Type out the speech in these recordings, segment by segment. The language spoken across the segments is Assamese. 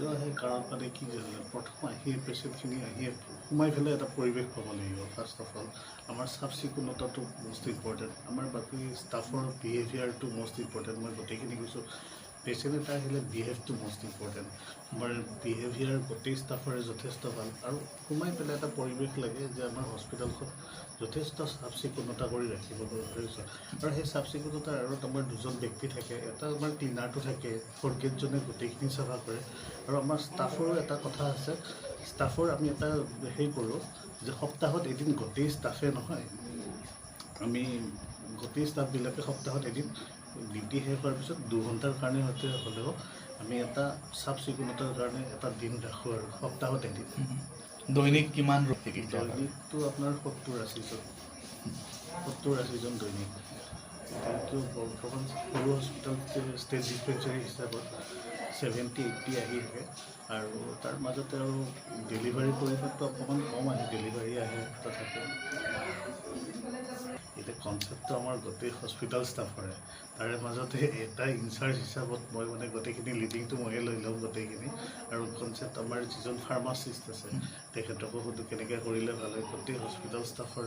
কিয় আহে কাৰণ মানে কি জানে প্ৰথম আহি পেচেণ্টখিনি আহি সোমাই পেলাই এটা পৰিৱেশ পাব লাগিব। ফাৰ্ষ্ট অফ অল আমাৰ চাফ চিকুণতাটো মষ্ট ইম্পৰ্টেণ্ট, আমাৰ বাকী ষ্টাফৰ বিহেভিয়াৰটো মষ্ট ইম্পৰ্টেণ্ট। মই গোটেইখিনি কৈছোঁ পেচেণ্ট এটা আহিলে বিহেভটো মষ্ট ইম্পৰ্টেণ্ট। আমাৰ বিহেভিয়াৰ গোটেই ষ্টাফৰে যথেষ্ট ভাল আৰু সোমাই পেলাই এটা পৰিৱেশ লাগে যে আমাৰ হস্পিটেলখন যথেষ্ট চাফ চিকুণতা কৰি ৰাখিব পাৰিছোঁ। আৰু সেই চাফ চিকুণতাৰ আঁৰত আমাৰ দুজন ব্যক্তি থাকে, এটা আমাৰ ক্লিনাৰটো থাকে, ফ'ৰগ্ৰেডজনে গোটেইখিনি চাফা কৰে। আৰু আমাৰ ষ্টাফৰো এটা কথা আছে, ষ্টাফৰ আমি এটা হেৰি কৰোঁ যে সপ্তাহত এদিন গোটেই ষ্টাফে নহয়, আমি গোটেই ষ্টাফবিলাকে সপ্তাহত এদিন ডিউটি শেষ হোৱাৰ পিছত 2 ঘণ্টাৰ কাৰণে হ'লেও আমি এটা চাফ চিকুণতাৰ কাৰণে এটা দিন ৰাখোঁ আৰু সপ্তাহত এদিন। দৈনিক কিমান ৰোগ চিকিৎসা? দৈনিকটো আপোনাৰ 70-80জন দৈনিক। কিন্তু বৰ্তমান সৰু হস্পিটেল ষ্টেট ডিছপেঞ্চাৰী হিচাপত 70-80 আহি থাকে। আৰু তাৰ মাজতে আৰু ডেলিভাৰী পৰিমাণটো অকণমান কম আহে, ডেলিভাৰী আহে তথাপিও। এতিয়া কনচেপ্টটো আমাৰ গোটেই হস্পিটেল ষ্টাফৰে, তাৰে মাজতে এটা ইনচাৰ্জ হিচাপত মই মানে গোটেইখিনি লিডিংটো ময়ে লৈ লওঁ গোটেইখিনি। আৰু কনচেপ্ট আমাৰ যিজন ফাৰ্মাচিষ্ট আছে তেখেতকো সুধো কেনেকৈ কৰিলে ভাল হয়। গোটেই হস্পিটেল ষ্টাফৰ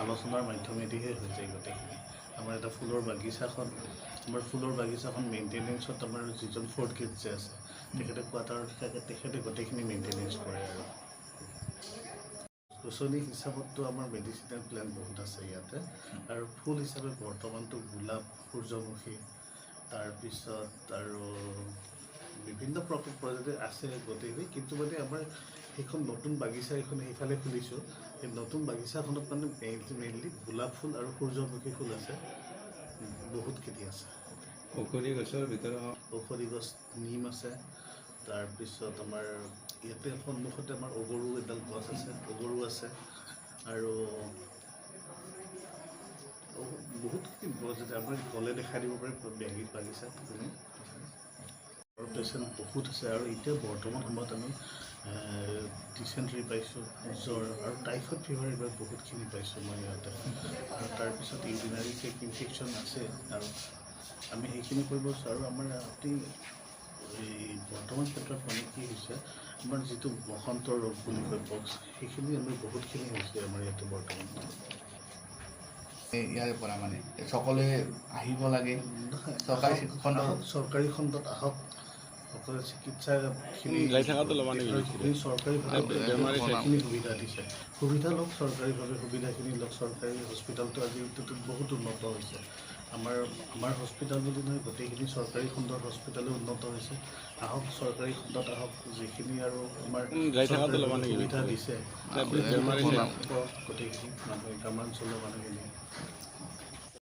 আলোচনাৰ মাধ্যমেদিহে হৈ যায় গোটেইখিনি। আমাৰ এটা ফুলৰ বাগিচাখন মেইনটেনেঞ্চত আমাৰ যিজন ফ'ৰ্থ গ্ৰেড যে আছে তেখেতে কোৱাৰ্টাৰত থাকে, তেখেতে গোটেইখিনি মেইনটেনেঞ্চ কৰে। আৰু গছনি হিচাপততো আমাৰ মেডিচিনেল প্লেণ্ট বহুত আছে ইয়াতে। আৰু ফুল হিচাপে বৰ্তমানটো গোলাপ, সূৰ্যমুখী, তাৰপিছত আৰু বিভিন্ন প্ৰজাতিৰ আছে গোটেইখিনি। কিন্তু মানে আমাৰ সেইখন নতুন বাগিচা এখন সেইফালে খুলিছোঁ, সেই নতুন বাগিচাখনত মানে মেইনলি গোলাপ ফুল আৰু সূৰ্যমুখী ফুল আছে, বহুতখিনি আছে। ঔষধি গছৰ ভিতৰত ঔষধি গছ নিম আছে, তাৰপিছত আমাৰ ইয়াতে সন্মুখতে আমাৰ অগৰু এডাল গছ আছে, অগৰু আছে। আৰু বহুতখিনি প্ৰজাতি আমাৰ গ'লে দেখাই দিব পাৰে বাগিচাত তুমি। আৰু পেচেণ্ট বহুত আছে। আৰু এতিয়া বৰ্তমান সময়ত আমি ডিচেণ্ট্ৰি পাইছোঁ, জ্বৰ আৰু টাইফইড ফিভাৰ এইবাৰ বহুতখিনি পাইছোঁ মই ইয়াতে। আৰু তাৰপিছত ইউৰিনাৰী ট্ৰেক্ট ইনফেকশ্যন আছে, আৰু আমি সেইখিনি কৰিব বিচাৰোঁ। আমাৰ অতি এই বৰ্তমান ক্ষেত্ৰত মানে কি হৈছে, আমাৰ যিটো বসন্ত ৰোগ বুলি কয় পক্স, সেইখিনি আমি বহুতখিনি হৈছে আমাৰ ইয়াতে বৰ্তমান। ইয়াৰে পৰা মানে সকলোৱে আহিব লাগে, চৰকাৰী খণ্ডত আহক, সকলোৱে চিকিৎসাখিনি চৰকাৰীভাৱে সুবিধা দিছে, সুবিধা লওক চৰকাৰীভাৱে, সুবিধাখিনি লওক। চৰকাৰী হস্পিটেলটো আজিৰ বহুত উন্নত হৈছে। আমাৰ হস্পিটেল বুলি নহয়, গোটেইখিনি চৰকাৰী খণ্ডৰ হস্পিটেলো উন্নত হৈছে। আহক চৰকাৰী খণ্ডত আহক, যিখিনি আৰু আমাৰ সুবিধা দিছে গোটেইখিনি মানুহে গ্ৰামাঞ্চলৰ মানুহখিনি